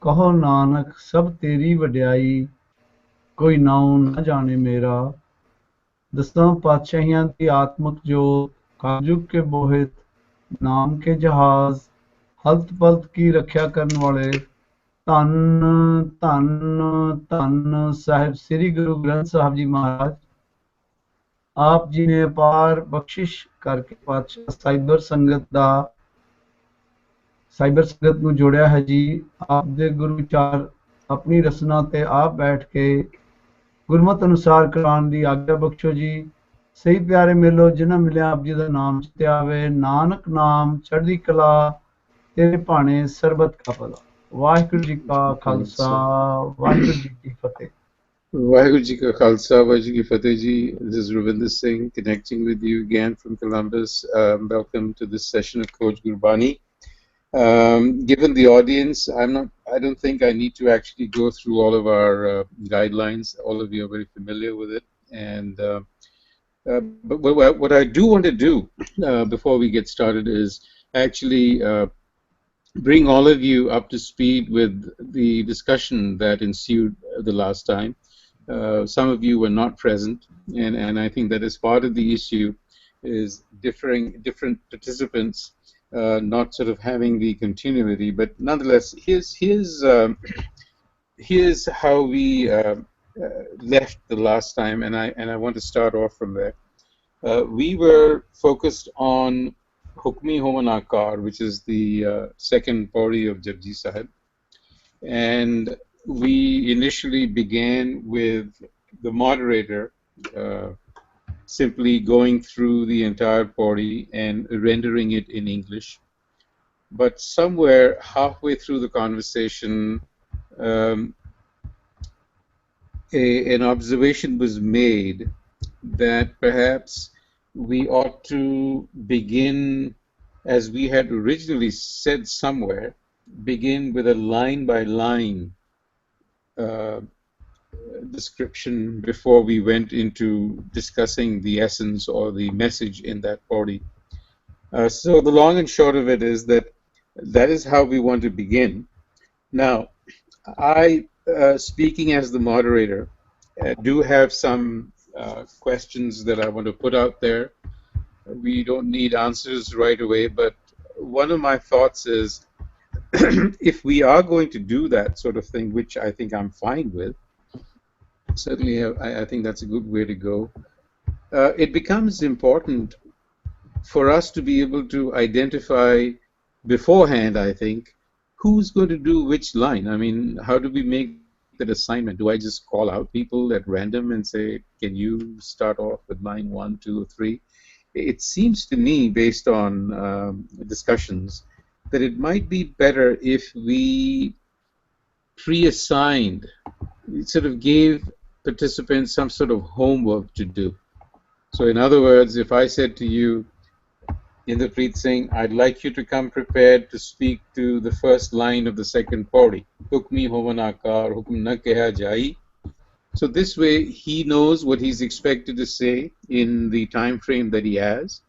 ਕਹੋ ਨਾਨਕ ਸਭ ਤੇਰੀ ਵਡਿਆਈ, ਕੋਈ ਨਾਉ ਨਾ ਜਾਣੇ ਮੇਰਾ। ਦਸਾਂ ਪਾਤਸ਼ਾਹੀਆਂ ਦੀ ਆਤਮਕ ਜੋਤ, ਕਲਯੁਗ ਕੇ ਬੋਹਿਤ, ਨਾਮ ਕੇ ਜਹਾਜ਼, ਹਲਤ ਪਲਤ ਕੀ ਰੱਖਿਆ ਕਰਨ ਵਾਲੇ। ਧੰਨ ਧੰਨ ਧੰਨ ਸਾਹਿਬ ਸ੍ਰੀ ਗੁਰੂ ਗ੍ਰੰਥ ਸਾਹਿਬ ਜੀ ਮਹਾਰਾਜ। ਆਪ ਜੀ ਨੇ ਅਪਾਰ ਬਖਸ਼ਿਸ਼ ਕਰਕੇ ਪਾਤਸ਼ਾਹ ਸਾਈਬਰ ਸੰਗਤ ਨੂੰ ਜੋੜਿਆ ਹੈ ਜੀ। ਆਪ ਦੇ ਗੁਰੂ ਵਿਚਾਰ ਆਪਣੀ ਰਸਨਾ ਤੇ ਆਪ ਬੈਠ ਕੇ ਗੁਰਮਤ ਅਨੁਸਾਰ ਕਰਾਉਣ ਦੀ ਆਗਿਆ ਬਖਸ਼ੋ ਜੀ। ਸਹੀ ਪਿਆਰੇ ਮਿਲੋ, ਜਿਨ੍ਹਾਂ ਮਿਲਿਆ ਆਪ ਜੀ ਦਾ ਨਾਮ ਚਿਤਿਆ ਆਵੇ। ਨਾਨਕ ਨਾਮ ਚੜ੍ਹਦੀ ਕਲਾ, ਤੇਰੇ ਭਾਣੇ ਸਰਬਤ ਕਾ ਭਲਾ। ਵਾਹਿਗੁਰੂ ਜੀ ਕਾ ਖਾਲਸਾ, ਵਾਹਿਗੁਰੂ ਜੀ ਕੀ ਫਤਿਹ। Vaheguru Ji Ka Khalsa, Vaheguru Ji Ki Fateh Ji. This is Ravinder Singh connecting with you again from Columbus. Welcome to this session of Coach Gurbani. Given the audience, I don't think I need to actually go through all of our guidelines. All of you are very familiar with it. And but what I do want to do before we get started is actually bring all of you up to speed with the discussion that ensued the last time. Some of you were not present, and I think that is part of the issue, is different participants not sort of having the continuity. But nonetheless, here's how we left the last time, and I want to start off from there. We were focused on Hukmi Homan Akar, which is the second pauri of Japji Sahib, and we initially began with the moderator simply going through the entire pauri and rendering it in English. But somewhere halfway through the conversation, an observation was made that perhaps we ought to begin, as we had originally said somewhere, begin with a line-by-line description before we went into discussing the essence or the message in that pauri. So the long and short of it is that is how we want to begin. Now, I, speaking as the moderator, do have some questions that I want to put out there. We don't need answers right away, but one of my thoughts is, if we are going to do that sort of thing, which I think I'm fine with, certainly I think that's a good way to go, it becomes important for us to be able to identify beforehand, I think, who's going to do which line. I mean, how do we make that assignment? Do I just call out people at random and say, can you start off with line 1, 2, or 3? It seems to me, based on discussions, that it might be better if we pre-assigned, sort of gave participants some sort of homework to do. So in other words, if I said to you, Inderpreet Singh, I'd like you to come prepared to speak to the first line of the second pauri, Hukmi Homan Akar, Hukum Na Keha Jai. So this way he knows what he's expected to say in the time frame that he has.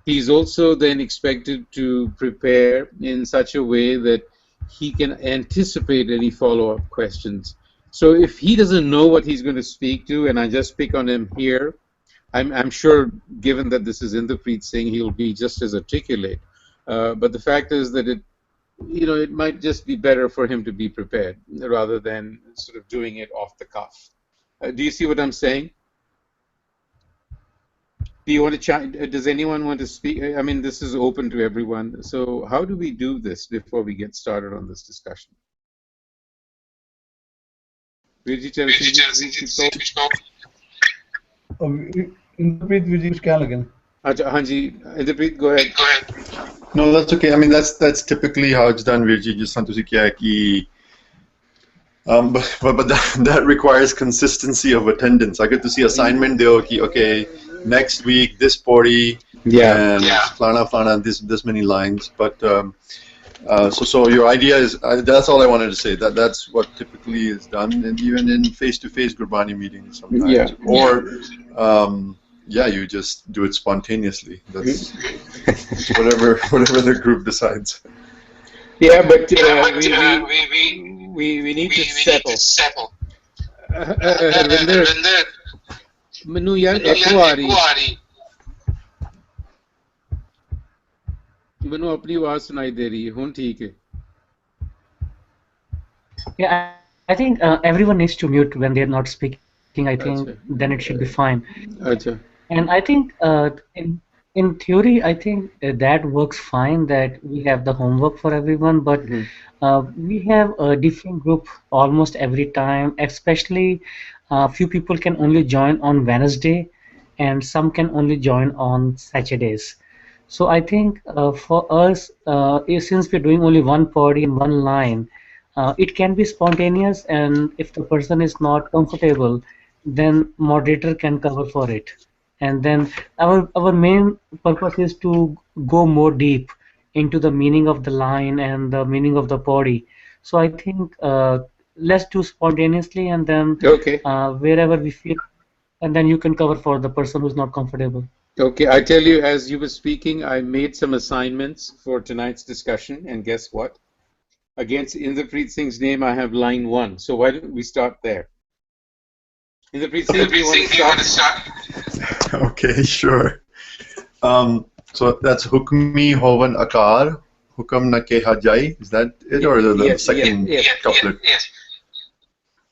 He's also then expected to prepare in such a way that he can anticipate any follow-up questions. So if he doesn't know what he's going to speak to, and I just pick on him here, I'm sure, given that this is Inderpreet Singh, he'll be just as articulate. But the fact is that it might just be better for him to be prepared rather than sort of doing it off the cuff. Do you see what I'm saying? Do you want to chat? Does anyone want to speak? I mean, this is open to everyone. So how do we do this before we get started on this discussion? Inderpreet Vir ji, क्या लगे? Hanji, Inderpreet, go ahead. No, that's okay. I mean, that's typically how it's done, Virji. Just santusi kya hai ki, but that requires consistency of attendance. I get to see assignment deo ki, okay, next week this pauri, and flana this many lines. But so your idea is, that's all I wanted to say. That's what typically is done, and even in face-to-face Gurbani meetings sometimes. Or you just do it spontaneously. That's whatever the group decides. Yeah, but we need to settle. Harvinder, ਮੈਨੂੰ ਯਾਰ echo ਆ ਰਹੀ, ਮੈਨੂੰ ਆਪਣੀ ਆਵਾਜ਼ ਸੁਣਾਈ ਦੇ ਰਹੀ ਹੈ, ਹੁਣ ਠੀਕ ਹੈ. Yeah, I think everyone needs to mute when they're not speaking. I think then it should be fine. Achha. And I think in theory, I think that works fine, that we have the homework for everyone, but we have a different group almost every time, especially few people can only join on Wednesday and some can only join on Saturdays. So I think for us, since we're doing only one party and one line, it can be spontaneous, and if the person is not comfortable, then moderator can cover for it. And then our main purpose is to go more deep into the meaning of the line and the meaning of the body. So I think let's do spontaneously, and then wherever we feel, and then you can cover for the person who's not comfortable. Okay, I tell you, as you were speaking, I made some assignments for tonight's discussion, and guess what? Against Inderpreet Singh's name, I have line 1. So why don't we start there? Inderpreet Singh, do you want to start? Okay, sure. So that's Hukmi Hovan Akar, Hukam na keha jai. Is that it, or the second couplet? Yes.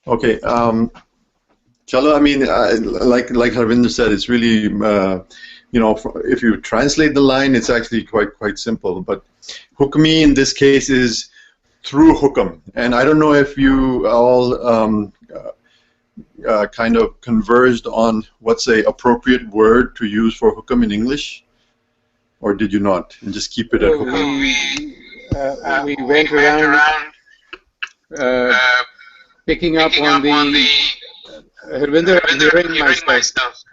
Okay. Chalo, I mean, like Harvinder said, it's really, if you translate the line, it's actually quite simple. But Hukmi in this case is through hukam, and I don't know if you all kind of converged on what's a appropriate word to use for hukam in English, or did you not, and just keep it at hukam? We went around picking up on the Harvinder, I'm hearing myself.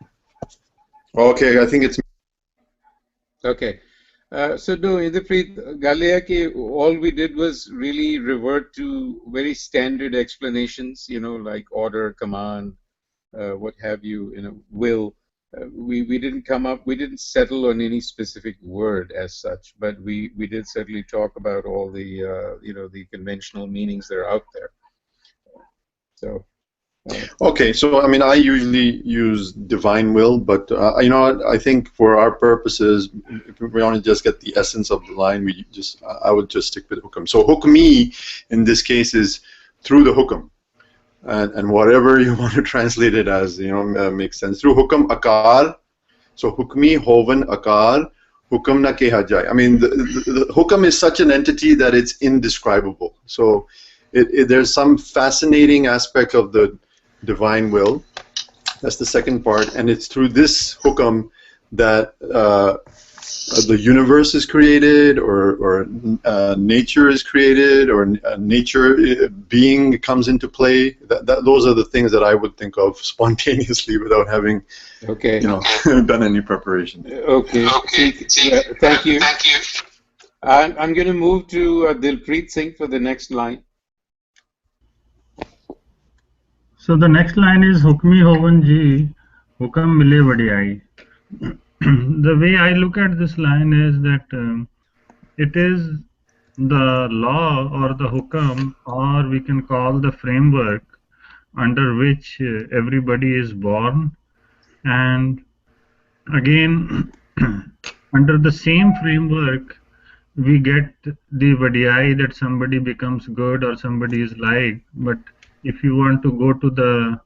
Okay, I think it's okay. So no, Inderpreet, Galaya, all we did was really revert to very standard explanations, like order, command, what have you, will. We didn't come up, we didn't settle on any specific word as such, but we did certainly talk about all the, the conventional meanings that are out there. So. Okay, so I mean, I usually use divine will, but I think for our purposes, if we want to just get the essence of the line, I would just stick with hukam. So hukmi in this case is through the hukam, and whatever you want to translate it as, makes sense. Through hukam akar, so hukmi hovan akar, hukam na keha jai. I mean, the hukam is such an entity that it's indescribable. So there's some fascinating aspect of the divine will. That's the second part, and it's through this hukam that the universe is created, or nature is created, or nature being comes into play. Those are the things that I would think of spontaneously without having done any preparation. Okay. Thank you. I'm going to move to Dilpreet Singh for the next line. So the next line is Hukmi Hovan Ji, Hukam Mile Vadiyai. The way I look at this line is that it is the law or the hukam, or we can call the framework under which everybody is born, and again under the same framework we get the vadiyai, that somebody becomes good or somebody is liked. But if you want to go to the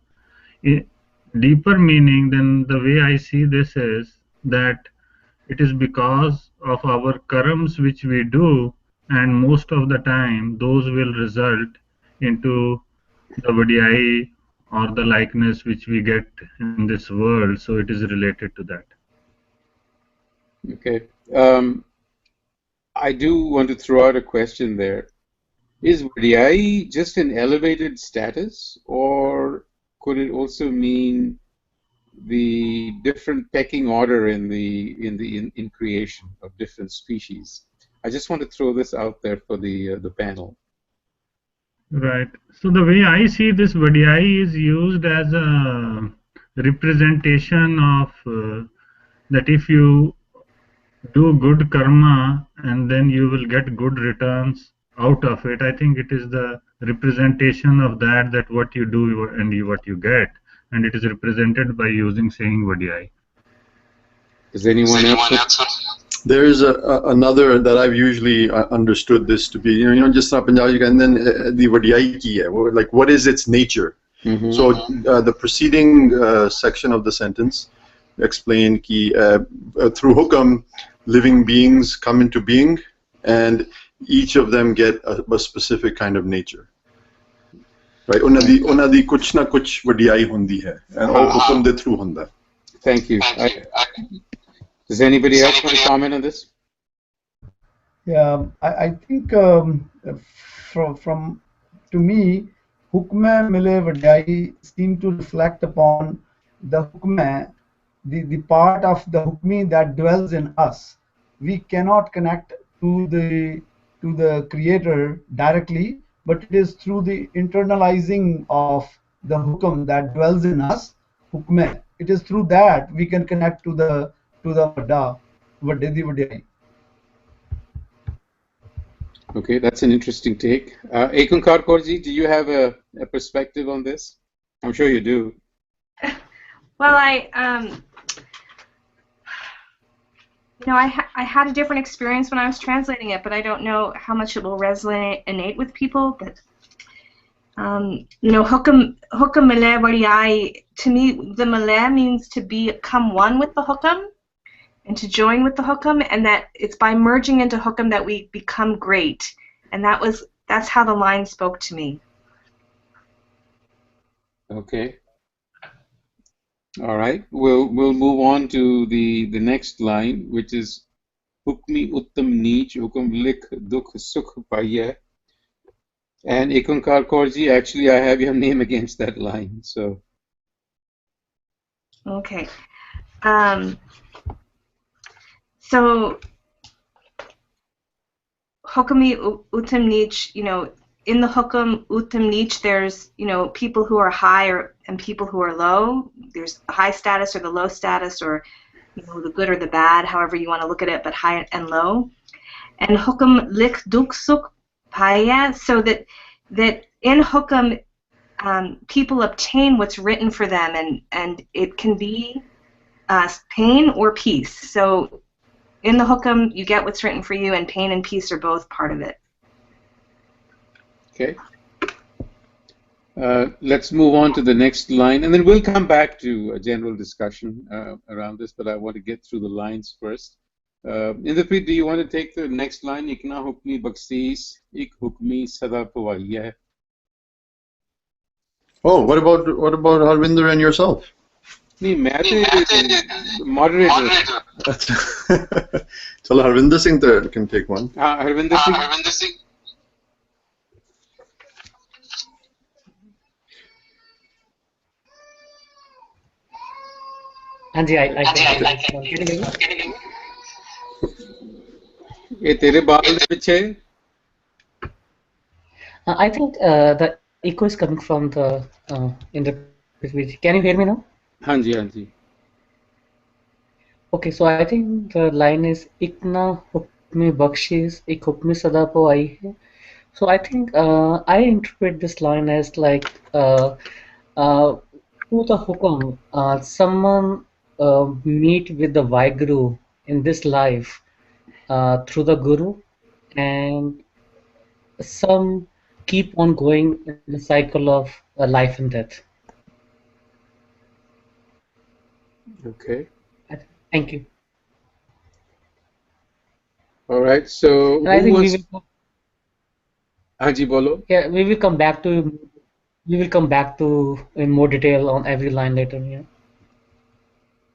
deeper meaning, then the way I see this is that it is because of our karams which we do, and most of the time those will result into the vadiyai or the likeness which we get in this world. So it is related to that. Okay. I do want to throw out a question there. Is vadiyai just an elevated status, or could it also mean the different pecking order in creation of different species? I just want to throw this out there for the panel. Right. So the way I see this, vadiyai is used as a representation of that if you do good karma and then you will get good returns out of it. I think it is the representation of that what you do and what you get, and it is represented by using saying vadiyai. Does anyone else? There is another that I've usually understood this to be, just Punjabi, and then the vadiyai ki hai, like what is its nature? Mm-hmm. So the preceding section of the sentence explained ki through hukam, living beings come into being, and each of them get a specific kind of nature. Right? ਉਹਨਾਂ ਦੀ ਕੁਛ ਨਾ ਕੁਛ ਵਡਿਆਈ ਹੁੰਦੀ ਹੈ, and all ਹੁਕਮ ਦੇ through ਹੁੰਦਾ ਹੈ. Thank you. Does anybody else want to comment on this? Yeah, I think from to me, hukme mile vadai seem to reflect upon the hukme, the part of the hukmi that dwells in us. We cannot connect to the creator directly, but it is through the internalizing of the hukum that dwells in us, hukme. It is through that we can connect to the vada, vadedi vadai. Okay, that's an interesting take. Ekunkar Kaurji, do you have a perspective on this? I'm sure you do. Well, I had a different experience when I was translating it, but I don't know how much it will resonate with people. But hukam malay vadiyai, to me, the malay means to become one with the hukam and to join with the hukam, and that it's by merging into hukam that we become great. And that's how the line spoke to me. Okay. All right. We'll move on to the next line, which is hukmi uttam neech hukum lik dukh sukh paiye. And Ekunkar Kaurji, actually, I have your name against that line. So. Okay. So hukmi uttam neech, in the hukum uttam neech, there's people who are high and people who are low. There's the high status or the low status, or the good or the bad, however you want to look at it, but high and low. And hukum lik duk suk paya, so that in hukum people obtain what's written for them, and it can be pain or peace. So in the hukam, you get what's written for you, and pain and peace are both part of it. Okay. Let's move on to the next line, and then we'll come back to a general discussion around this, but I want to get through the lines first. Inderpreet, do you want to take the next line? Ikna hukmi baksis, ik hukmi sada pawaiya. Oh, what about Harvinder and yourself? Moderator. Chalo, Harvinder Singh can take one. Harvinder Singh. Anji, I can. Ye tere baal de piche? I think the echo is coming from the interpretation. Can you hear me now? Hanji, Hanji. Okay, so I think the line is Ikna hukmi bakshis, ik hukmi sada po aayi hai. So I think I interpret this line as like through the hukum, someone meet with the Vaheguru in this life through the Guru, and some keep on going in the cycle of life and death. Okay. Thank you. All right. So And I think we will. Hanji bolo. Yeah, we will come back to. We will come back to in more detail on every line later. Yeah.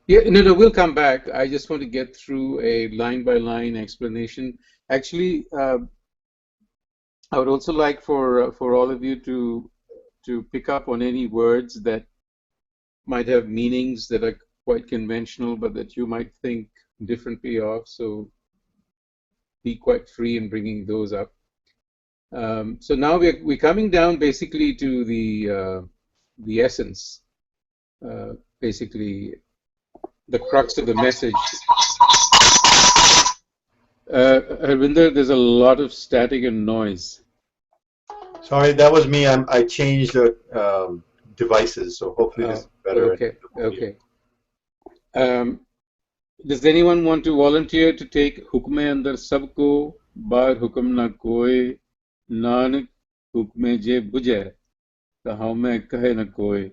Yeah, no, we'll come back. I just want to get through a line-by-line explanation. Actually, I would also like for all of you to pick up on any words that might have meanings that are quite conventional, but that you might think differently of. So be quite free in bringing those up. So now we're coming down basically to the essence, basically the crux of the message. Harvinder, there's a lot of static and noise. Sorry, that was me. I changed the devices, so hopefully this is better. Okay, okay. Does anyone want to volunteer to take Hukme Andar Sabko, Bar Hukum Na Koi, Nanak Hukme Je Bujai, Kahaume Kahe Na Koi?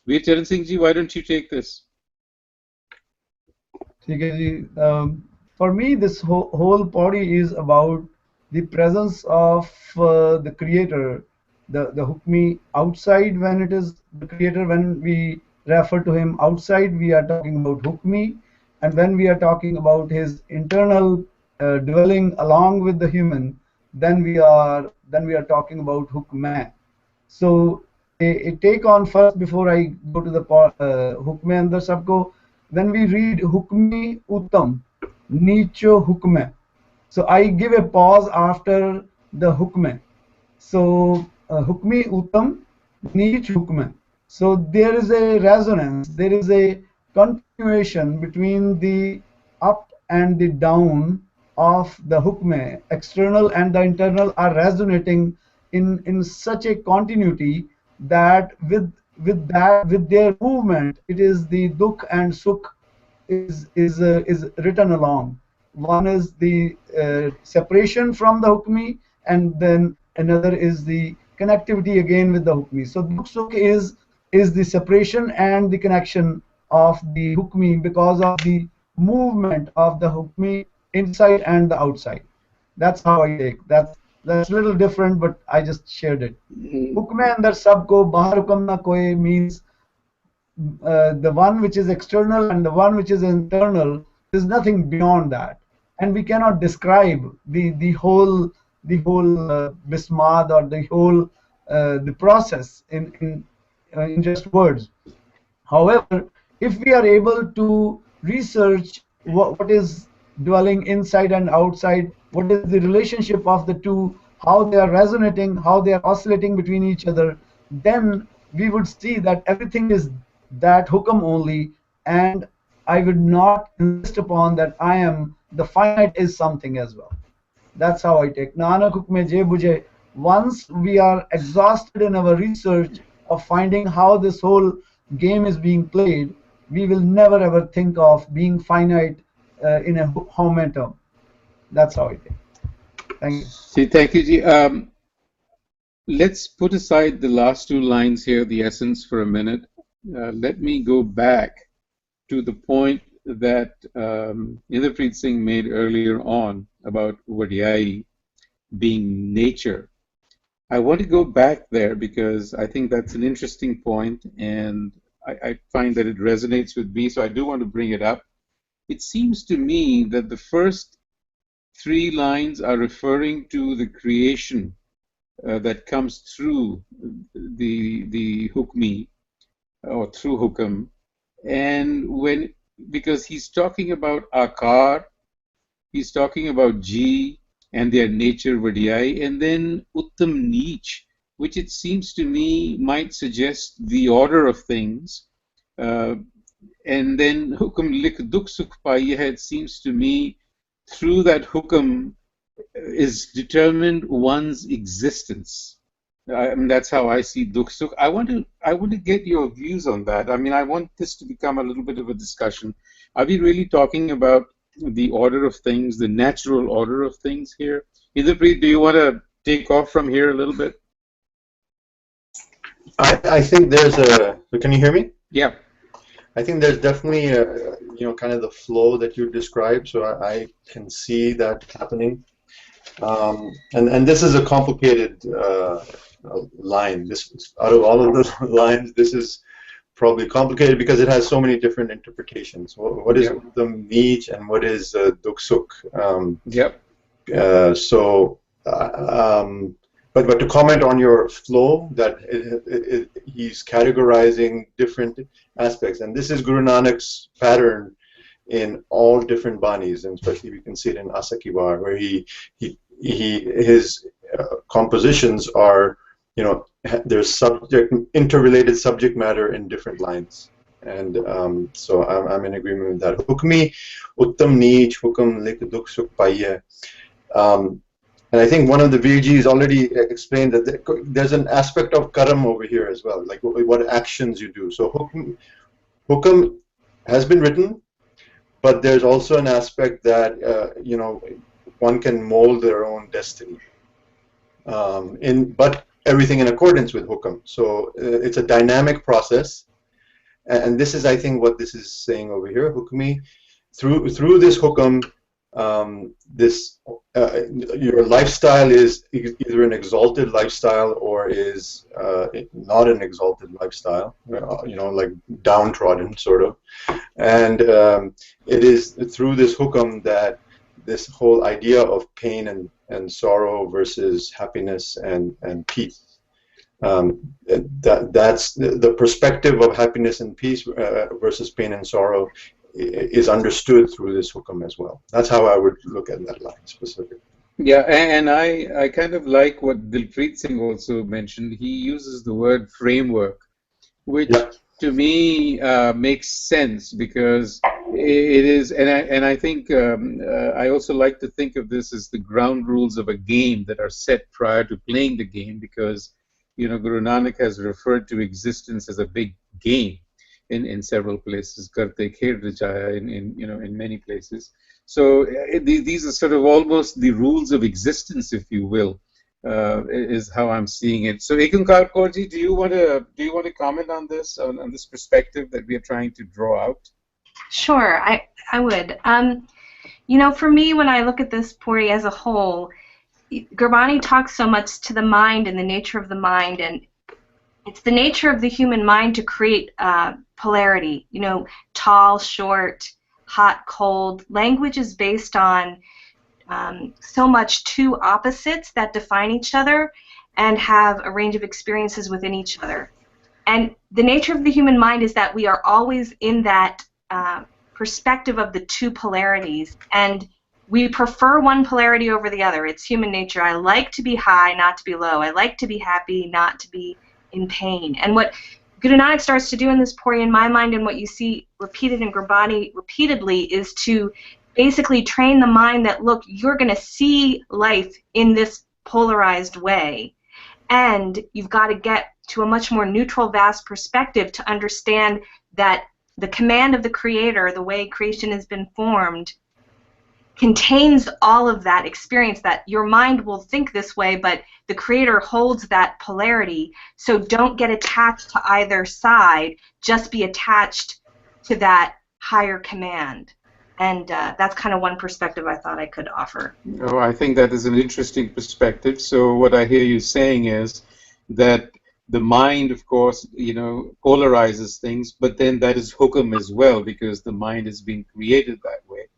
Veer Charan Singh ji, why don't you take this? For me, this whole body is about the presence of the Creator, the Hukmi outside. When it is the Creator, when we refer to him outside, we are talking about Hukmi, and when we are talking about his internal dwelling along with the human, then we are talking about Hukmah. So a take on first before I go to the Hukme Andar Sabko. When we read Hukmi Uttam, Nicho Hukme. So I give a pause after the Hukme. So Hukmi Uttam, Nich Hukme. So there is a resonance, there is a continuation between the up and the down of the Hukme. External and the internal are resonating in such a continuity that with their movement, it is the Dukh and Sukh is written along. One is the separation from the Hukmi, and then another is the connectivity again with the Hukmi. So Dukh Sukh is the separation and the connection of the Hukmi because of the movement of the Hukmi inside and the outside. That's how I take. That's a little different, but I just shared it. Hukme andar sabko bahar hukam na koi means the one which is external and the one which is internal. There's nothing beyond that, and we cannot describe the whole bismad or the whole the process in just words. However, if we are able to research what is dwelling inside and outside, what is the relationship of the two, how they are resonating, how they are oscillating between each other, then we would see that everything is that hukam only, and I would not insist upon that I am the finite is something as well. That's how I take. Nanak hukme je bujhe. Once we are exhausted in our research of finding how this whole game is being played, we will never ever think of being finite in a Hukm term. That's how I take. Thank you. See, thank you, Ji. Let's put aside the last two lines here, the essence, for a minute. Let me go back to the point that Inderpreet Singh made earlier on about Vadiyai being nature. I want to go back there because I think that's an interesting point, and I find that it resonates with me, so I do want to bring it up. It seems to me that the first three lines are referring to the creation that comes through the hukmi or through hukam, and because he's talking about akar, he's talking about ji and their nature vadiyai, and then uttam neech, which it seems to me might suggest the order of things, and then hukam lik dukh sukh paiye hai, it seems to me through that hukam is determined one's existence. I mean, that's how I see dukh sukh. I want to get your views on that. I mean, I want this to become a little bit of a discussion. Are we really talking about the order of things, the natural order of things here? Inderpreet, do you want to take off from here a little bit? I think there's a. Can you hear me? Yeah. I think there's definitely a, kind of the flow that you described. So I can see that happening. And this is a complicated line. This out of all of those lines, this is probably complicated because it has so many different interpretations. What is the neech and what is dukh sukh? But to comment on your flow, that he's categorizing different aspects, and this is Guru Nanak's pattern in all different banis, and especially we can see it in Asa Ki Baar, where his compositions are, there's interrelated subject matter in different lines. And so I'm in agreement with that. Hukmi, Uttam Neech, Hukam Lik Dukh Sukh Paiye. And I think one of the Virjis already explained that there's an aspect of karam over here as well, like what actions you do. So hukam has been written, but there's also an aspect that you know, one can mold their own destiny. But everything in accordance with hukam. So it's a dynamic process, and this is, I think, what this is saying over here. Hukmi, through this hukam. Your lifestyle is either an exalted lifestyle or is not an exalted lifestyle, you know, like downtrodden sort of. And it is through this hukam that this whole idea of pain and sorrow versus happiness and peace, that's the perspective of happiness and peace versus pain and sorrow is understood through this hukam as well. That's how I would look at that line specifically. Yeah, and I kind of like what Dilpreet Singh also mentioned. He uses the word framework, which to me makes sense, because it is, and I think I also like to think of this as the ground rules of a game that are set prior to playing the game, because, you know, Guru Nanak has referred to existence as a big game. In several places, Karte Kher Rajaya in many places. So these are sort of almost the rules of existence, if you will, is how I'm seeing it. So Ekankar Kaurji, do you want to comment on this, on this perspective that we are trying to draw out? Sure, I would. You know, for me, when I look at this Puri as a whole, Gurbani talks so much to the mind and the nature of the mind, and it's the nature of the human mind to create polarity, you know, tall, short, hot, cold. Language is based on so much two opposites that define each other and have a range of experiences within each other. And the nature of the human mind is that we are always in that perspective of the two polarities, and we prefer one polarity over the other. It's human nature. I like to be high, not to be low. I like to be happy, not to be in pain. And what Guru Nanak starts to do in this Puri, in my mind, and what you see repeated in Gurbani repeatedly, is to basically train the mind that, look, you're going to see life in this polarized way, and you've got to get to a much more neutral, vast perspective to understand that the command of the Creator, the way creation has been formed, contains all of that experience, that your mind will think this way, but the Creator holds that polarity. So don't get attached to either side, just be attached to that higher command. And that's kind of one perspective I thought I could offer. Oh, I think that is an interesting perspective. So what I hear you saying is that the mind, of course, you know, polarizes things, but then that is hukam as well, because the mind is being created that way.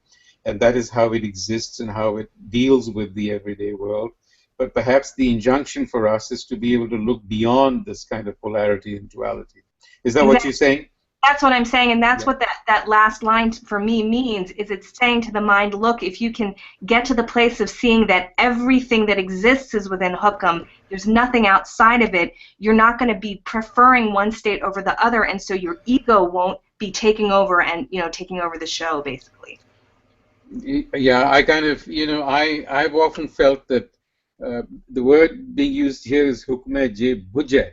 And that is how it exists and how it deals with the everyday world. But perhaps the injunction for us is to be able to look beyond this kind of polarity and duality. Is that what you're saying? That's what I'm saying, and that's what that last line for me means, is it's saying to the mind, look, if you can get to the place of seeing that everything that exists is within hukam, there's nothing outside of it, you're not going to be preferring one state over the other, and so your ego won't be taking over and, you know, taking over the show, basically. Yeah, I kind of, you know, I've often felt that the word being used here is hukme je bujhe.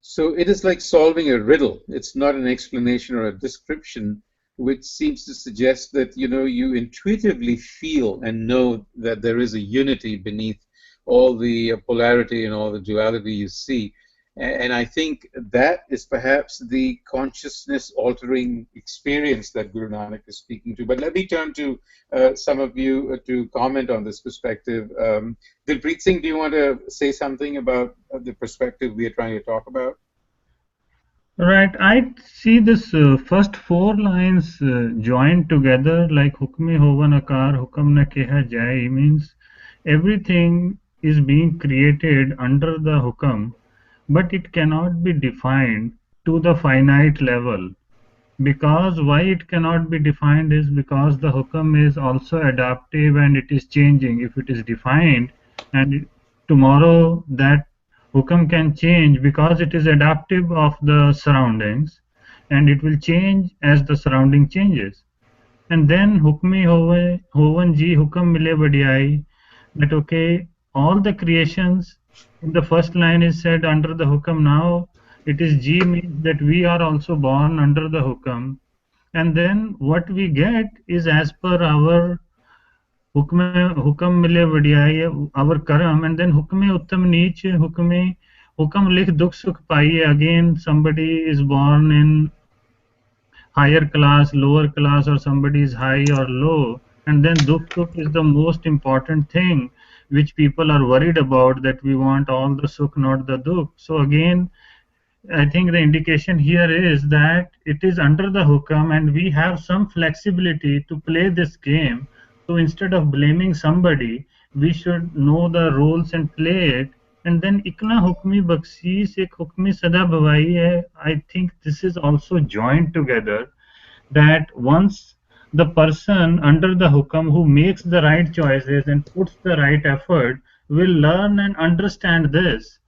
So it is like solving a riddle. It's not an explanation or a description, which seems to suggest that, you know, you intuitively feel and know that there is a unity beneath all the polarity and all the duality you see. And I think that is perhaps the consciousness-altering experience that Guru Nanak is speaking to. But let me turn to some of you to comment on this perspective. Dilpreet Singh, do you want to say something about the perspective we are trying to talk about? Right, I see this first four lines joined together like Hukme Hovan Akar, Hukam Na Keha Jai, means everything is being created under the Hukam, but it cannot be defined to the finite level. Because why it cannot be defined is because the hukam is also adaptive and it is changing. If it is defined and tomorrow that hukam can change because it is adaptive of the surroundings, and it will change as the surrounding changes. And then hukmi hovan ji hukam mile badiyai, that okay, all the creations in the first line is said under the hukam. Now it is ji means that we are also born under the hukam, and then what we get is as per our hukam mile badiyai, our karam, and then hukme uttam neech hukam likh dukh sukh paiye. Again, somebody is born in higher class, lower class, or somebody is high or low, and then dukh sukh is the most important thing which people are worried about, that we want all the sukh, not the dukh. So again, I think the indication here is that it is under the hukam and we have some flexibility to play this game. So instead of blaming somebody, we should know the rules and play it. And then ikna hukmi bakhshish ek hukmi sada bhawai hai. I think this is also joined together, that once the person under the hukam who makes the right choices and puts the right effort will learn and understand this,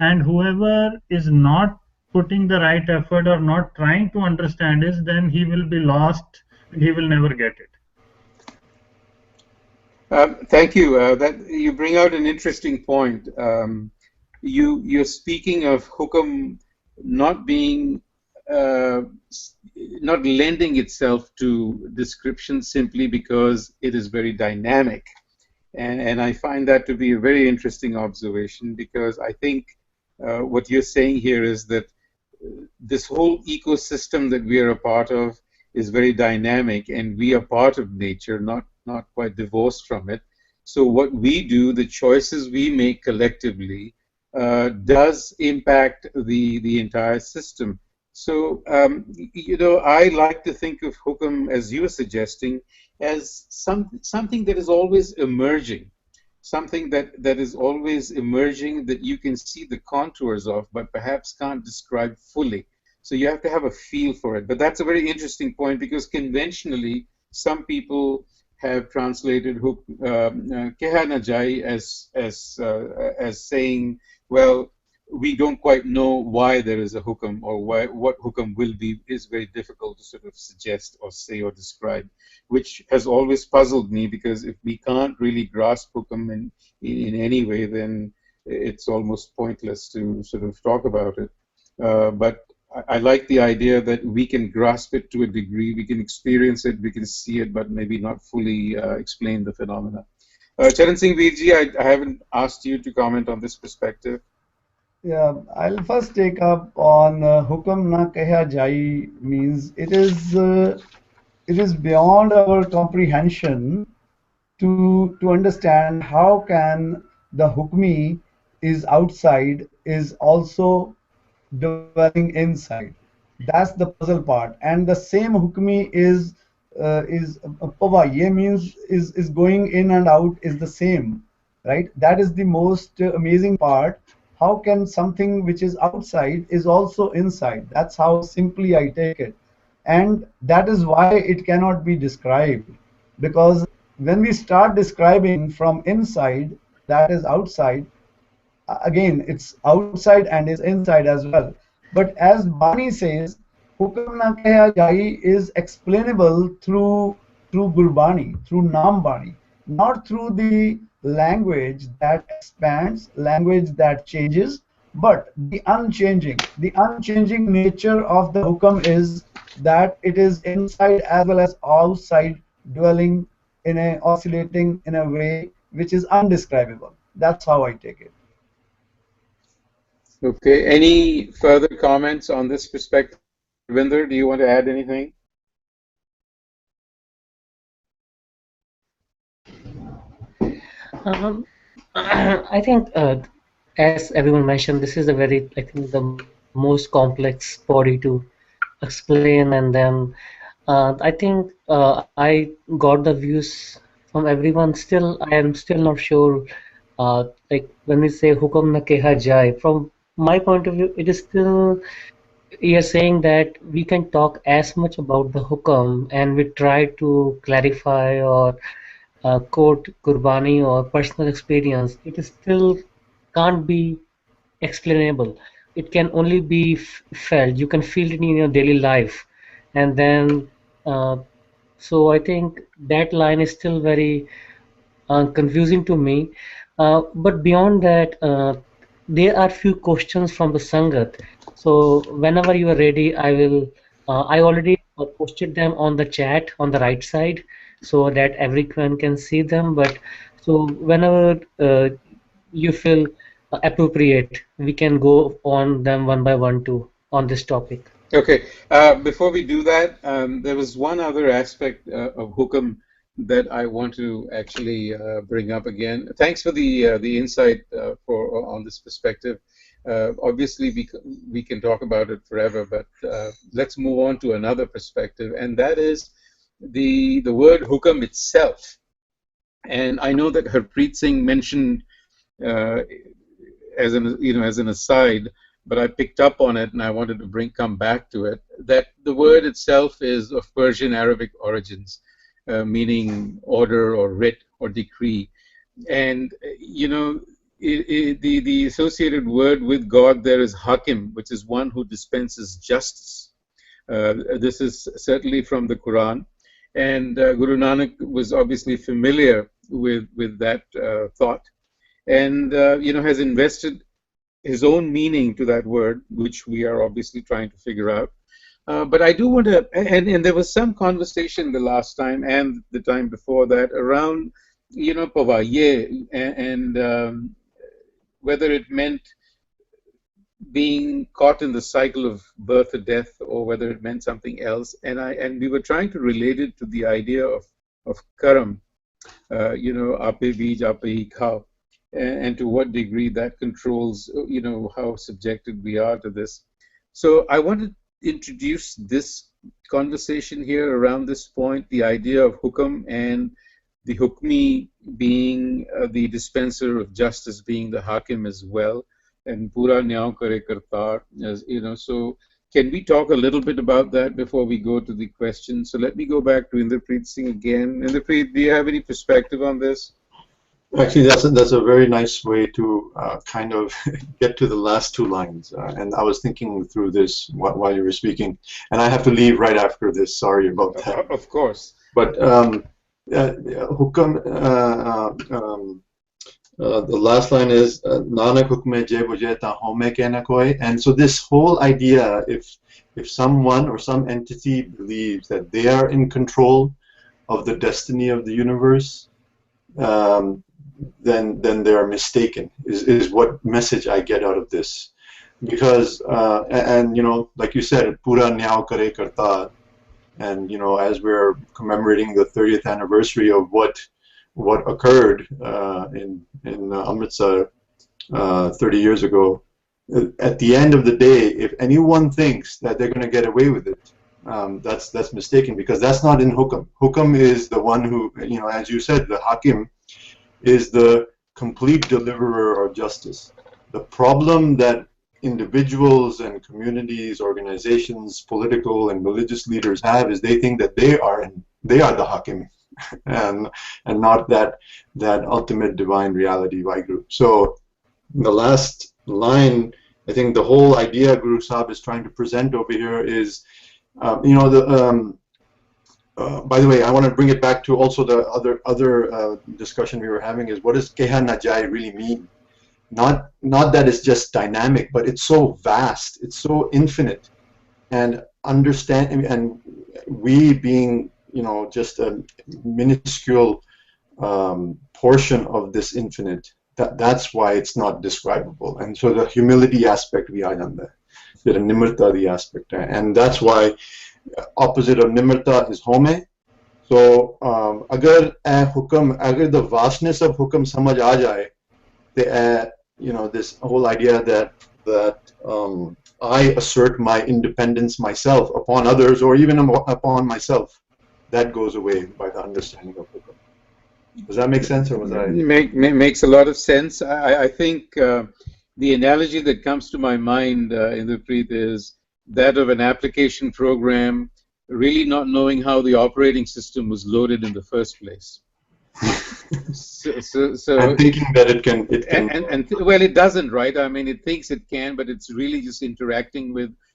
and whoever is not putting the right effort or not trying to understand it, then he will be lost and he will never get it. Thank you. That you bring out an interesting point. You're speaking of hukam not being not lending itself to description simply because it is very dynamic, and I find that to be a very interesting observation, because I think what you're saying here is that this whole ecosystem that we are a part of is very dynamic, and we are part of nature, not quite divorced from it. So what we do, the choices we make collectively, does impact the entire system. So I like to think of hukam, as you were suggesting, as something that is always emerging, something that is always emerging, that you can see the contours of, but perhaps can't describe fully. So you have to have a feel for it. But that's a very interesting point, because conventionally, some people have translated keha na jai as saying, well, we don't quite know why there is a hukam, or what hukam will be is very difficult to sort of suggest or say or describe, which has always puzzled me, because if we can't really grasp hukam in any way, then it's almost pointless to sort of talk about it. But I like the idea that we can grasp it to a degree, we can experience it, we can see it, but maybe not fully explain the phenomena. Charan Singh Veerji, I haven't asked you to comment on this perspective. Yeah, I'll first take up on hukam na keha jai, means it is beyond our comprehension to understand how can the hukmi is outside is also dwelling inside. That's the puzzle part. And the same hukmi is pavaye, means is going in and out is the same, right? That is the most amazing part. How can something which is outside is also inside? That's how simply I take it. And that is why it cannot be described, because when we start describing from inside, that is outside, again it's outside and is inside as well. But as Bani says, hukam na keha jai is explainable through Gurbani, through Naam Bani, not through the language that expands, language that changes, but the unchanging nature of the hukam is that it is inside as well as outside, dwelling in a oscillating in a way which is undescribable. That's how I take it. Okay, any further comments on this perspective? Ravinder, do you want to add anything? I think, as everyone mentioned, this is I think, the most complex body to explain, and then I think I got the views from everyone. Still, I am still not sure. Like when we say hukam na keha jai, from my point of view, it is still, you're saying that we can talk as much about the hukam, and we try to clarify or quote Gurbani or personal experience. It is still can't be explainable. it can only be felt. You can feel it in your daily life, and then so I think that line is still very confusing to me. But beyond that, there are few questions from the Sangat. So whenever you are ready, I will. I already posted them on the chat on the right side, so that everyone can see them. But so whenever you feel appropriate, we can go on them one by one too on this topic. Okay. Before we do that, there was one other aspect of Hukam that I want to actually bring up again. Thanks for the insight on this perspective. Obviously, we can talk about it forever, but let's move on to another perspective, and that is the word Hukam itself. And I know that Harpreet Singh mentioned as an aside, but I picked up on it and I wanted to come back to it, that the word itself is of Persian Arabic origins, meaning order or writ or decree. And, the associated word with God there is Hakim, which is one who dispenses justice. This is certainly from the Quran. And Guru Nanak was obviously familiar with that thought, and has invested his own meaning to that word, which we are obviously trying to figure out. But I do want to, and there was some conversation the last time and the time before that around, Pavaye, and whether it meant being caught in the cycle of birth or death, or whether it meant something else. And we were trying to relate it to the idea of karam, ape bij, ape khao, and to what degree that controls, how subjected we are to this. So I want to introduce this conversation here around this point, the idea of hukam and the hukmi being the dispenser of justice, being the hakim as well, and pura nyao kare kartar, as so can we talk a little bit about that before we go to the question? So let me go back to Inderpreet Singh again. Inderpreet, do you have any perspective on this? Actually, that's a very nice way to kind of get to the last two lines. And I was thinking through this while you were speaking, and I have to leave right after this. Sorry about that. Of course. But hukam, the last line is Nanak hukme je bujhe ta home ke na koi. And so this whole idea, if someone or some entity believes that they are in control of the destiny of the universe, then they are mistaken, is what message I get out of this. Because and like you said, pura nyao kare kartar, and as we're commemorating the 30th anniversary of what occurred in Amritsar 30 years ago, at the end of the day, if anyone thinks that they're going to get away with it, that's mistaken, because that's not in hukam. Hukam is the one who, as you said, the hakim is the complete deliverer of justice. The problem that individuals and communities, organizations, political and religious leaders have is they think that they are the hakim, and not that ultimate divine reality, Vaheguru. So the last line, I think the whole idea Guru Sahib is trying to present over here is, by the way, I want to bring it back to also the other discussion we were having, is what does keha na jai really mean? Not that it's just dynamic, but it's so vast, it's so infinite, and we being just a minuscule portion of this infinite, that's why it's not describable. And so the humility aspect we are under, the nimrta the aspect, and that's why opposite of nimrta is home. So agar the vastness of hukam samajh aa jaye, this whole idea that I assert my independence myself upon others, or even upon myself, that goes away by the understanding of hukam. Does that make sense, or was I? Makes a lot of sense. I think the analogy that comes to my mind, Inderpreet, is that of an application program really not knowing how the operating system was loaded in the first place. So I'm thinking that it can. Well, it doesn't, right? I mean, it thinks it can, but it's really just interacting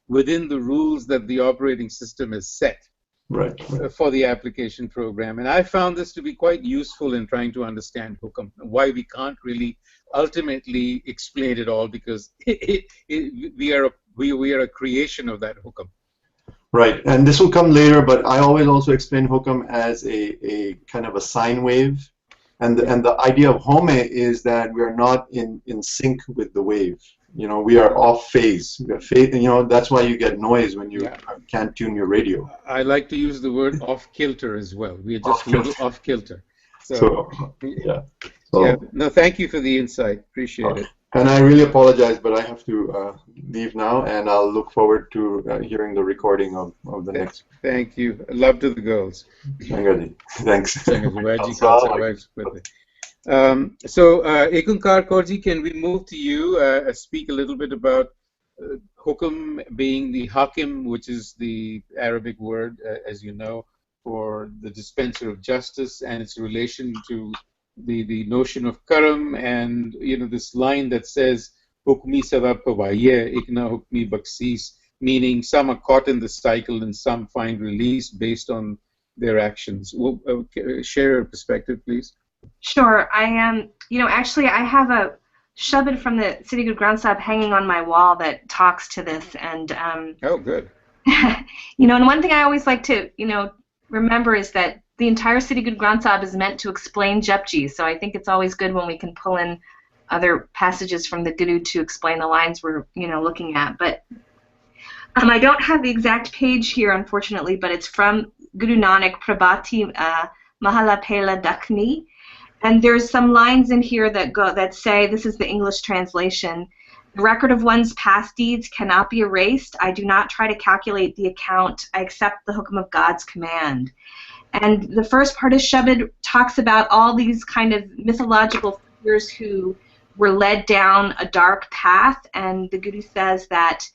within the rules that the operating system has set. Right. For the application program. And I found this to be quite useful in trying to understand Hukam, why we can't really ultimately explain it all, because we are a creation of that Hukam. Right, and this will come later, but I always also explain Hukam as a kind of a sine wave. And the idea of Home is that we are not in sync with the wave. You know, we are off phase. You know, that's why you get noise when you can't tune your radio. I like to use the word off kilter as well. We are just a little off kilter. So no, thank you for the insight. Appreciate it. And I really apologize, but I have to leave now, and I'll look forward to hearing the recording of the next. Thank you. Love to the girls. Thanks. So, Ekunkar Kaurji, can we move to you, speak a little bit about Hukam being the Hakim, which is the Arabic word, as you know, for the dispenser of justice, and its relation to the notion of Karam, and, you know, this line that says, Hukmi Savab Pavaye, Ikna Hukmi Baksis, meaning some are caught in the cycle and some find release based on their actions. Share your perspective, please. Sure. I am, you know, actually I have a shabad from the Siddhi Guru Granth Sahib hanging on my wall that talks to this, and oh, good. You know, and one thing I always like to, you know, remember is that the entire Siddhi Guru Granth Sahib is meant to explain Japji, so I think it's always good when we can pull in other passages from the Guru to explain the lines we're, you know, looking at. But I don't have the exact page here, unfortunately, but it's from Guru Nanak Prabhati Mahala Pela Dakhni. And there's some lines in here that say, this is the English translation, the record of one's past deeds cannot be erased. I do not try to calculate the account. I accept the Hukam of God's command. And the first part of Shabad talks about all these kind of mythological figures who were led down a dark path, and the Guru says that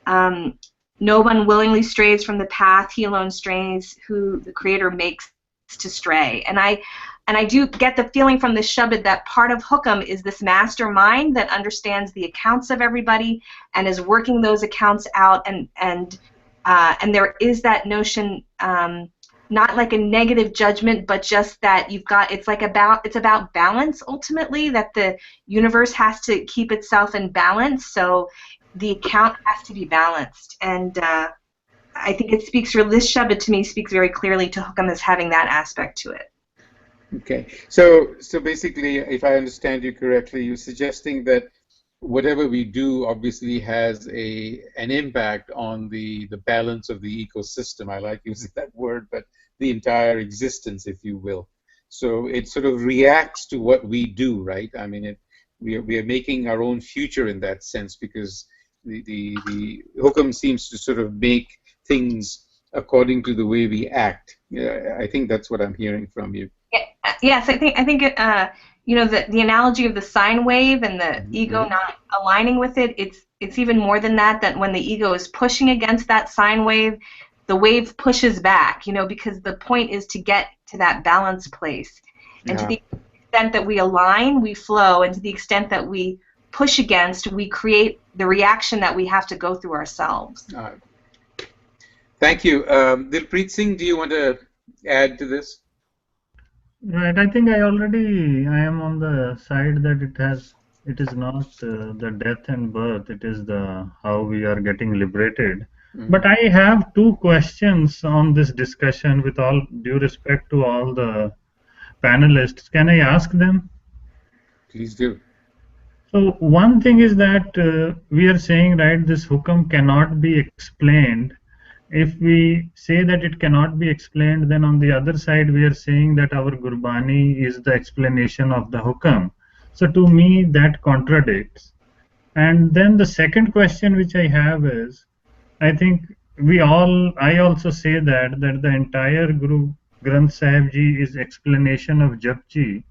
no one willingly strays from the path, he alone strays who the Creator makes to stray. And I do get the feeling from the Shabad that part of Hukam is this mastermind that understands the accounts of everybody and is working those accounts out, and there is that notion, not like a negative judgment, but just that you've got, it's about balance ultimately, that the universe has to keep itself in balance, so the account has to be balanced. And I think it speaks, this Shabad to me speaks very clearly to Hukam as having that aspect to it. Okay, so basically, if I understand you correctly, you're suggesting that whatever we do obviously has an impact on the balance of the ecosystem. I like using that word, but the entire existence, if you will. So it sort of reacts to what we do, right? I mean, we are making our own future in that sense, because the Hukam seems to sort of make things according to the way we act. Yeah, I think that's what I'm hearing from you. Yes, I think you know, the analogy of the sine wave and the ego not aligning with it, it's even more than that, that when the ego is pushing against that sine wave, the wave pushes back, you know, because the point is to get to that balance place. And to the extent that we align, we flow, and to the extent that we push against, we create the reaction that we have to go through ourselves. Thank you. Dilpreet Singh, do you want to add to this? Right, I think I am on the side that it is not the death and birth, it is the how we are getting liberated. But I have two questions on this discussion, with all due respect to all the panelists. Can I ask them? Please do. So one thing is that we are saying, right, this Hukam cannot be explained. If we say that it cannot be explained, then on the other side we are saying that our Gurbani is the explanation of the Hukam. So to me that contradicts. And then the second question which I have is, I think I also say that the entire Guru Granth Sahib Ji is explanation of Japji.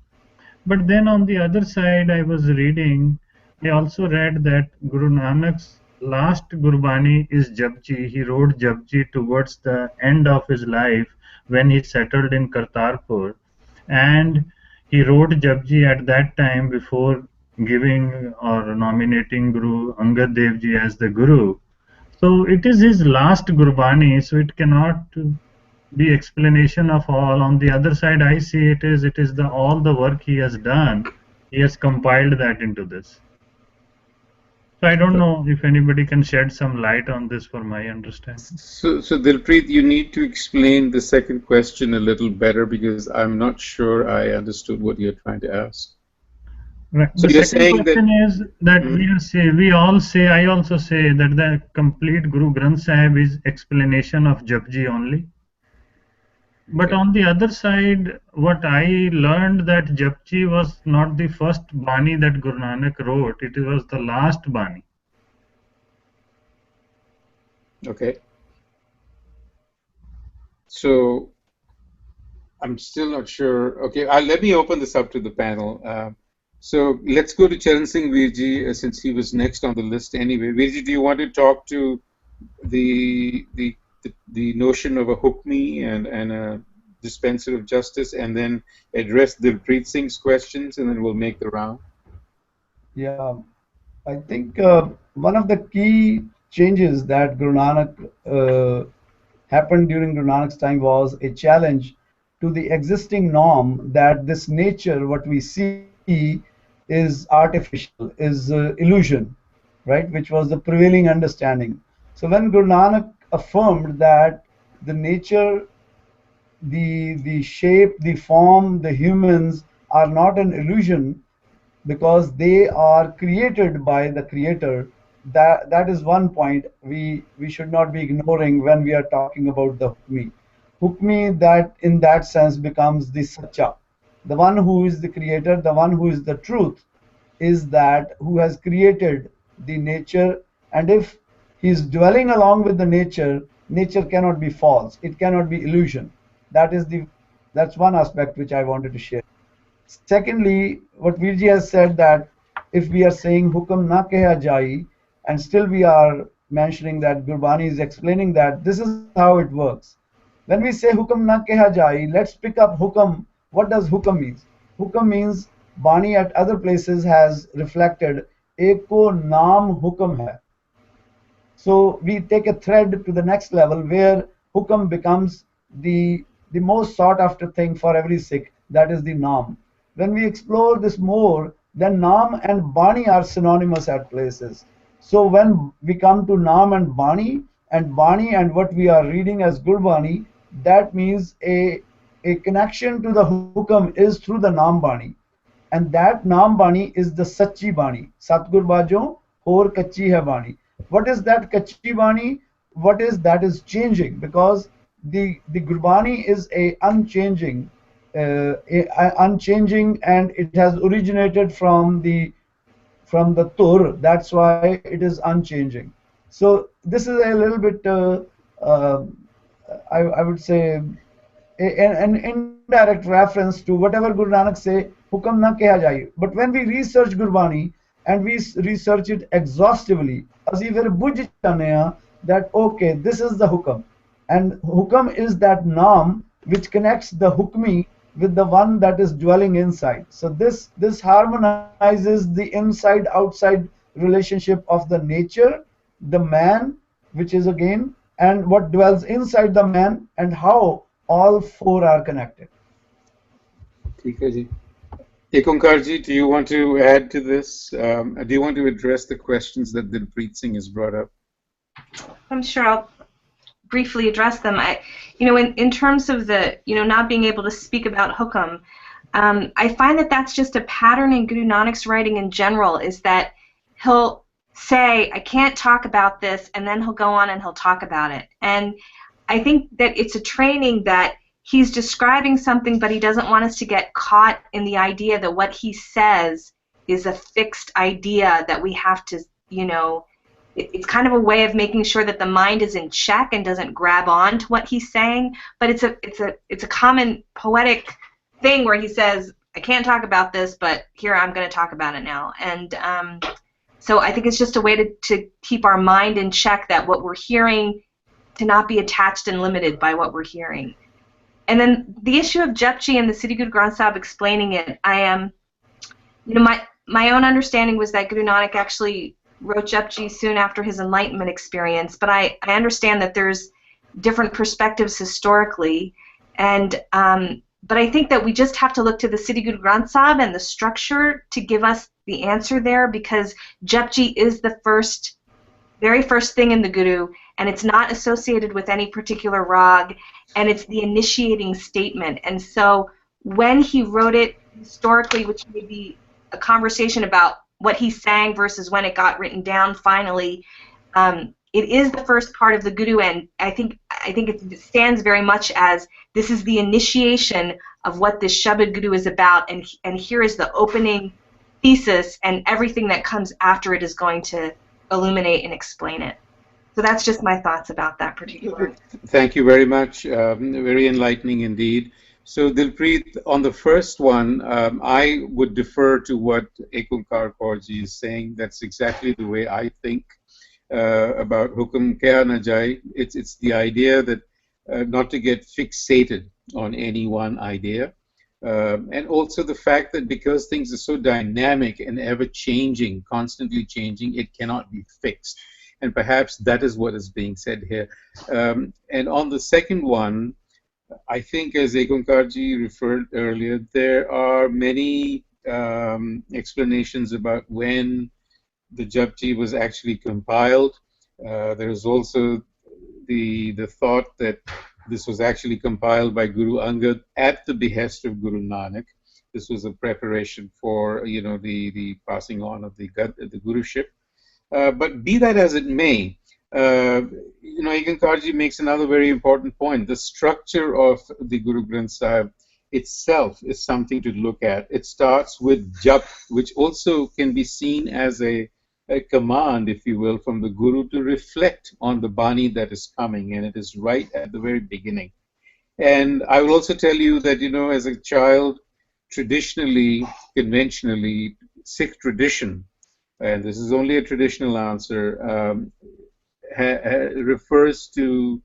But then on the other side I was reading, I also read that Guru Nanak's last Gurbani is Japji. He wrote Japji towards the end of his life when he settled in Kartarpur. And he wrote Japji at that time before giving or nominating Guru Angad Dev Ji as the Guru. So it is his last Gurbani, so it cannot be explanation of all. On the other side, I see it is the all the work he has done. He has compiled that into this. So I don't know if anybody can shed some light on this for my understanding. So Dilpreet, you need to explain the second question a little better because I'm not sure I understood what you're trying to ask. Right. So the you're second saying question that, is that we all say, I also say that the complete Guru Granth Sahib is explanation of Japji only. But on the other side, what I learned that Japji was not the first Bani that Guru Nanak wrote, it was the last Bani. okay. So I'm still not sure. Okay, let me open this up to the panel. So let's go to Charan Singh Virji since he was next on the list anyway. Virji, do you want to talk to the notion of a hukmi and a dispenser of justice, and then address Dilpreet Singh's questions, and then we'll make the round? Yeah, I think one of the key changes that Guru Nanak happened during Guru Nanak's time was a challenge to the existing norm that this nature, what we see, is artificial, is illusion, right? Which was the prevailing understanding. So when Guru Nanak affirmed that the nature, the shape, the form, the humans are not an illusion because they are created by the Creator, that is one point we should not be ignoring when we are talking about the hukmi. Hukmi, that in that sense becomes the sacha. The one who is the creator, the one who is the truth, is that who has created the nature, and if he is dwelling along with the nature, nature cannot be false, it cannot be illusion. That's one aspect which I wanted to share. Secondly, what Virji has said, that if we are saying hukam na keha jai, and still we are mentioning that Gurbani is explaining that this is how it works. When we say hukam na keha jai, let's pick up hukam. What does hukam mean? Hukam means Bani at other places has reflected eko naam hukam hai. So we take a thread to the next level where hukam becomes the most sought after thing for every Sikh, that is the naam. When we explore this more, then naam and Bani are synonymous at places. So when we come to naam and Bani and what we are reading as Gurbani, that means a connection to the hukam is through the naam Bani. And that naam Bani is the Sachi Bani. Satgur Bajo Hor Kachi Hai Bani. What is that Kachi Bani? What is that is changing? Because the Gurbani is a unchanging, and it has originated from the Tur. That's why it is unchanging. So this is a little bit, I would say, an indirect reference to whatever Guru Nanak say, hukam na keha jai. But when we research Gurbani and we research it exhaustively, ਅਸੀਂ ਫਿਰ ਬੁੱਝ ਜਾਂਦੇ ਹਾਂ that okay, this is the hukam, and hukam is that naam which connects the hukmi with the one that is dwelling inside. So this harmonizes the inside outside relationship of the nature, the man, which is again, and what dwells inside the man, and how all four are connected. Ekankar ji, do you want to add to this? Do you want to address the questions that Dilpreet Singh has brought up? I'm sure I'll briefly address them. In terms of the, not being able to speak about hukam, I find that that's just a pattern in Guru Nanak's writing in general, is that he'll say, I can't talk about this, and then he'll go on and he'll talk about it. And I think that it's a training that he's describing something, but he doesn't want us to get caught in the idea that what he says is a fixed idea that we have to, it's kind of a way of making sure that the mind is in check and doesn't grab on to what he's saying. But it's a common poetic thing where he says, I can't talk about this, but here I'm going to talk about it now. And so I think it's just a way to keep our mind in check, that what we're hearing, to not be attached and limited by what we're hearing. And then the issue of Japji and the Sri Guru Granth Sahib explaining it, I am, my own understanding was that Guru Nanak actually wrote Japji soon after his enlightenment experience, but I understand that there's different perspectives historically, and but I think that we just have to look to the Sri Guru Granth Sahib and the structure to give us the answer there, because Japji is the very first thing in the Guru, and it's not associated with any particular rag, and it's the initiating statement. And so when he wrote it historically, which may be a conversation about what he sang versus when it got written down finally, it is the first part of the Guru, and I think it stands very much as this is the initiation of what this Shabad Guru is about, and here is the opening thesis, and everything that comes after it is going to illuminate and explain it. So that's just my thoughts about that particular. Thank you very much. Very enlightening indeed. So Dilpreet, on the first one, I would defer to what Ekunkar Kaurji is saying. That's exactly the way I think about Hukum Keha Na Jai. It's the idea that not to get fixated on any one idea. And also the fact that because things are so dynamic and ever-changing, constantly changing, it cannot be fixed. And perhaps that is what is being said here. And on the second one, I think, as Ekunkarji referred earlier, there are many explanations about when the Japji was actually compiled. There is also the thought that this was actually compiled by Guru Angad at the behest of Guru Nanak. This was a preparation for, the passing on of the Guruship. But be that as it may, Ekunkarji makes another very important point. The structure of the Guru Granth Sahib itself is something to look at. It starts with Jap, which also can be seen as a command, if you will, from the Guru to reflect on the Bani that is coming, and it is right at the very beginning. And I will also tell you that, as a child, traditionally, conventionally, Sikh tradition, and this is only a traditional answer, refers to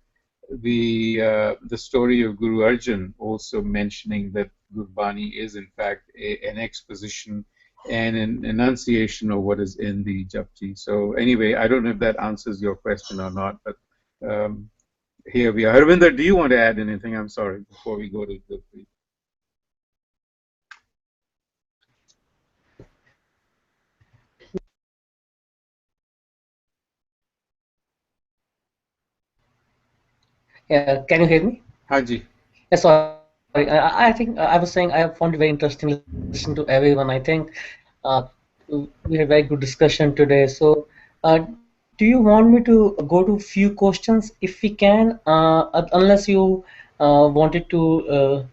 the story of Guru Arjan, also mentioning that Gurbani is in fact an exposition and an enunciation of what is in the Japji. So anyway, I don't know if that answers your question or not, but here we are. Harvinder, do you want to add anything? I'm sorry, before we go to the Yeah, can you hear me? Haji. Yes, sorry. I think I was saying I found it very interesting to listen to everyone. I think we had a very good discussion today. So, do you want me to go to few questions if we can? Unless you wanted to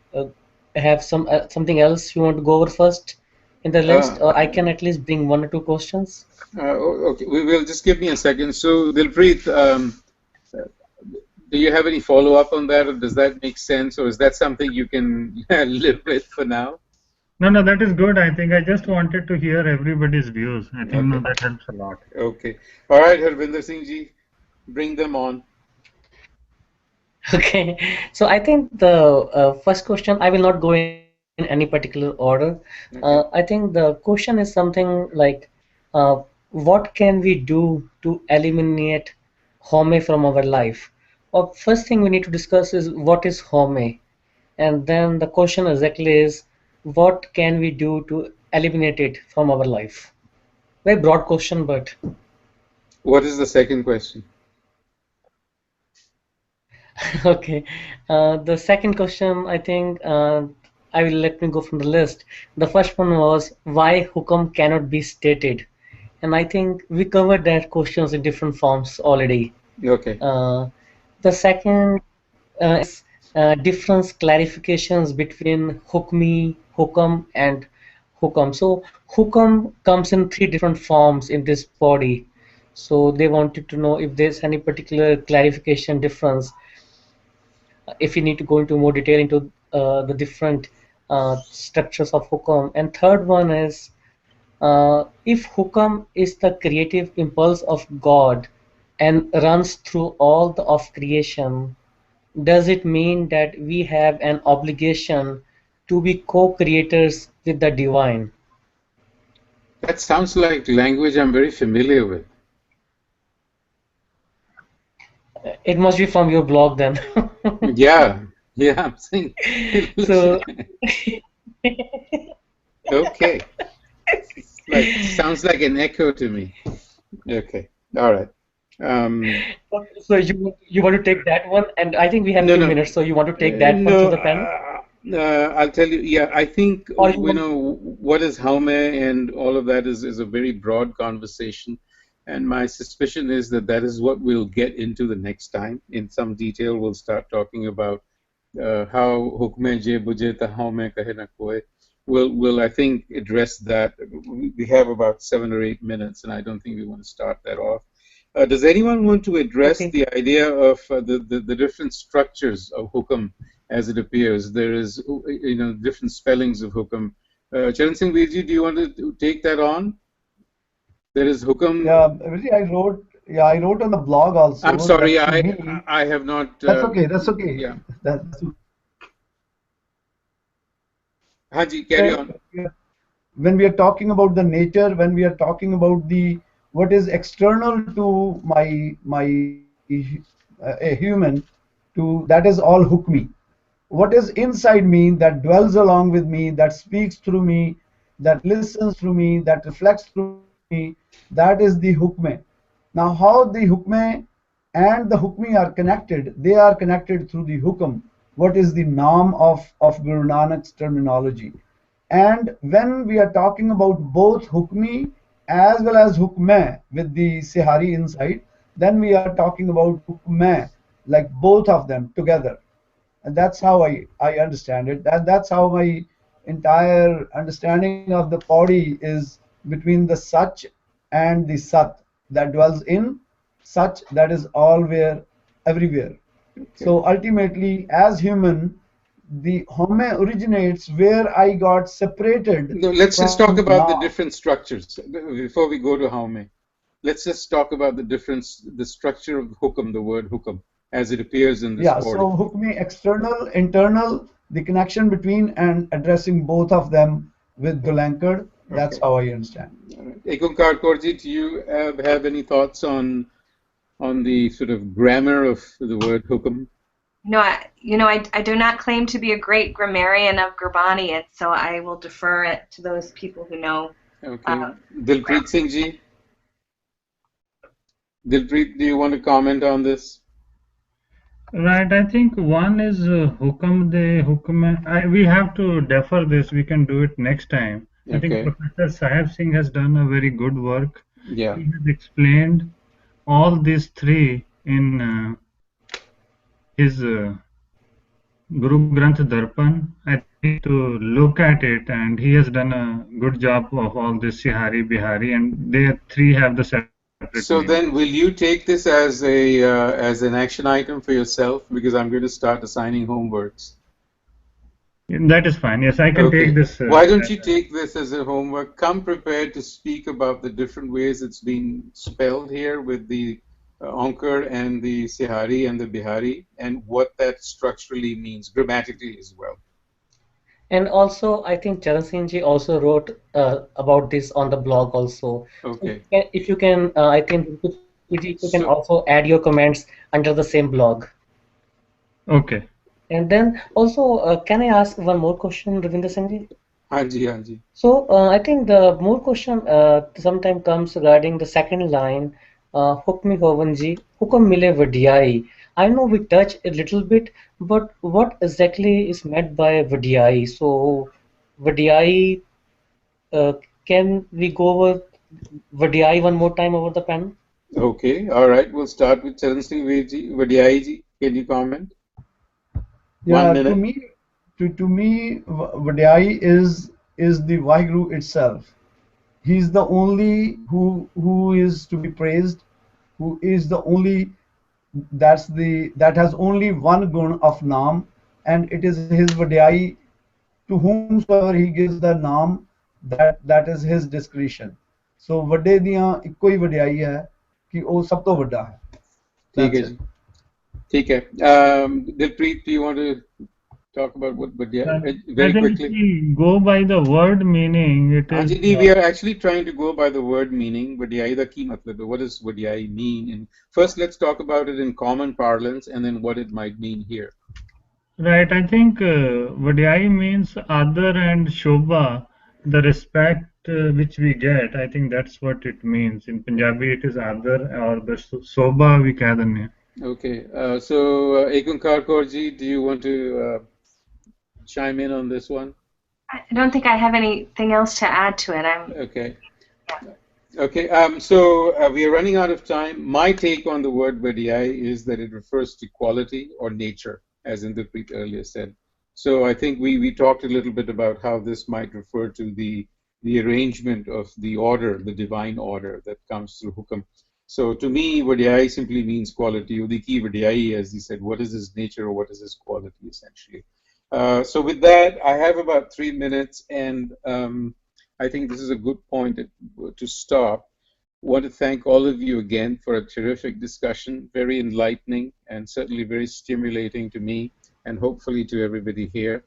have something else you want to go over first in the list, or I can at least bring 1 or 2 questions. Okay, we will just give me a second. So, Dilpreet, do you have any follow-up on that, or does that make sense, or is that something you can live with for now? No, that is good. I think I just wanted to hear everybody's views. I think that helps a lot. Okay. All right, Harvinder Singh ji, bring them on. Okay. So I think the first question, I will not go in any particular order. Okay. I think the question is something like, what can we do to eliminate home from our life? First thing we need to discuss is what is home, and then the question exactly is what can we do to eliminate it from our life? Very broad question, but what is the second question? Okay, the second question, I think let me go from the list. The first one was why Hukam cannot be stated, and I think we covered that questions in different forms already. Okay. The second is difference clarifications between hukmi, hukam, and hukam. So hukam comes in 3 different forms in this body. So they wanted to know if there's any particular clarification difference. If you need to go into more detail into the different structures of hukam. And third one is if hukam is the creative impulse of God and runs through all of creation, does it mean that we have an obligation to be co-creators with the divine? That sounds like language I'm very familiar with. It must be from your blog then. Yeah, I'm saying. So, Okay. Sounds like an echo to me. Okay, all right. so you want to take that one, and I think we have No, 2 minutes, so you want to take that one to no. the panel, I'll tell you. Yeah, I think or you you want? know what is Haume and all of that is a very broad conversation, and my suspicion is that that is what we'll get into the next time in some detail. We'll start talking about how Hukme je buje ta Haume kahe na koe. We'll I think address that. We have about 7 or 8 minutes, and I don't think we want to start that off. Does anyone want to address Okay. the idea of the different structures of Hukam as it appears? There is, different spellings of Hukam. Charan Singh Virji, do you want to take that on? There is Hukam. Yeah, I wrote on the blog also. I'm sorry, that to me, I have not. That's okay. That's okay. Yeah. That's Haji, carry on. when we are talking about the nature, when we are talking about the what is external to my a human, to that is all hukmi. What is inside me, that dwells along with me, that speaks through me, that listens through me, that reflects through me, that is the hukme. Now, how the hukme and the hukmi are connected? They are connected through the hukam. What is the naam of Guru Nanak's terminology? And when we are talking about both hukmi as well as hukme with the sihari inside, then we are talking about hukme, like both of them together. And that's how I understand it. That's how my entire understanding of the body is between the Sach and the Sat that dwells in Sach, that is allwhere, everywhere. So ultimately, as human, the Home originates where I got separated. No, let's just talk from about the Naam. different structures before we go to Haume. Let's just talk about the structure of Hukam, the word Hukam, as it appears in this Yeah, body. so hukmi external, internal, the connection between and addressing both of them with Dulankar. That's Okay. how I understand. Ekunkar Korji, do you have any thoughts on the sort of grammar of the word Hukam? No, I do not claim to be a great grammarian of Gurbani, so I will defer it to those people who know. Okay. Dilpreet Singh Ji? Dilpreet, do you want to comment on this? Right, I think one is Hukam de Hukam. We have to defer this. We can do it next time. I think Okay. Professor Sahib Singh has done a very good work. Yeah. He has explained all these three in his Guru Granth Darpan. I think to look at it, and he has done a good job of all this Sihari, Bihari, and they three have the separate So meaning. then, will you take this as an action item for yourself? Because I'm going to start assigning homeworks. That is fine. Yes, I can Okay. take this. Why don't you take this as a homework? Come prepared to speak about the different ways it's been spelled here with the Onkar and the Sihari and the Bihari, and what that structurally means, grammatically as well. And also, I think Charan Singh ji also wrote about this on the blog also. Okay. So if you can, I think you can So- also add your comments under the same blog. Okay. And then also, can I ask one more question, Ravinder Singh ji? Hanji, Hanji. So I think the more question sometimes comes regarding the second line, Hukmi Hovan Hukam Mile Vadiyai. I know we touch a little bit, but what exactly is meant by Vadiyai? So Vadiyai, can we go over Vadiyai one more time over the panel? Okay, all right. We'll start with Charan Singh Vadiyai ji. Can you comment? Yeah, 1 minute. to me, Vadai is the Vaheguru itself. He's the only who is to be praised, who is the only that has only one gun of Naam, and it is his Vadai. To whomsoever he gives the Naam, that is his discretion. So ਵੱਡੇ ਦੀਆਂ ਇੱਕੋ ਹੀ ਵਡਿਆਈ ਹੈ ਕਿ ਉਹ ਸਭ ਤੋਂ ਵੱਡਾ ਹੈ. ठीक है That's जी. ठीक है. Dilpreet, do you want to talk about what I very think quickly? if we go by the word meaning, it is Anjali, we are actually trying to go by the word meaning. Vadiyai da ki matlab hai? What does vadiyai mean? And first, let's talk about it in common parlance, and then what it might mean here. right. I think Vadiyai means Adar and Shobha, the respect which we get. I think that's what it means. In Punjabi, it is Adar or the Shobha we keh dene. Okay. So, Ekunkar Kaurji, do you want to chime in on this one? I don't think I have anything else to add to it. Okay. Okay. So we are running out of time. My take on the word vadiyai is that it refers to quality or nature, as Inderpreet earlier said. So I think we talked a little bit about how this might refer to the arrangement of the order, the divine order that comes through hukam. So to me, vadiyai simply means quality. Udiki vadiyai, as he said, what is his nature or what is his quality, essentially. So with that, I have about 3 minutes, and I think this is a good point to stop. I want to thank all of you again for a terrific discussion, very enlightening and certainly very stimulating to me and hopefully to everybody here.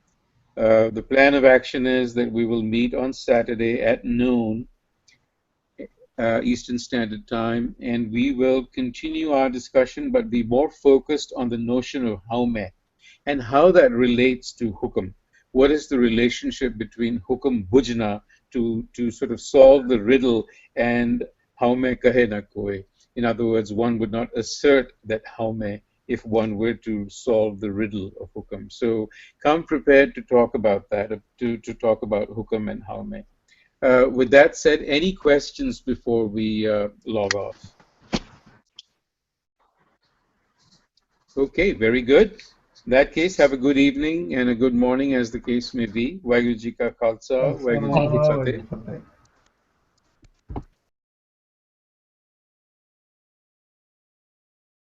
The plan of action is that we will meet on Saturday at noon Eastern Standard Time, and we will continue our discussion but be more focused on the notion of haume and how that relates to hukam. What is the relationship between hukam bujna to sort of solve the riddle and haume kahe na koi? In other words, one would not assert that haume if one were to solve the riddle of hukam. So come prepared to talk about that, to talk about hukam and haume. With that said, any questions before we log off? Okay, very good. In that case, have a good evening and a good morning, as the case may be. Waheguru Ji Ka Khalsa, Waheguru Ji Ki Fateh.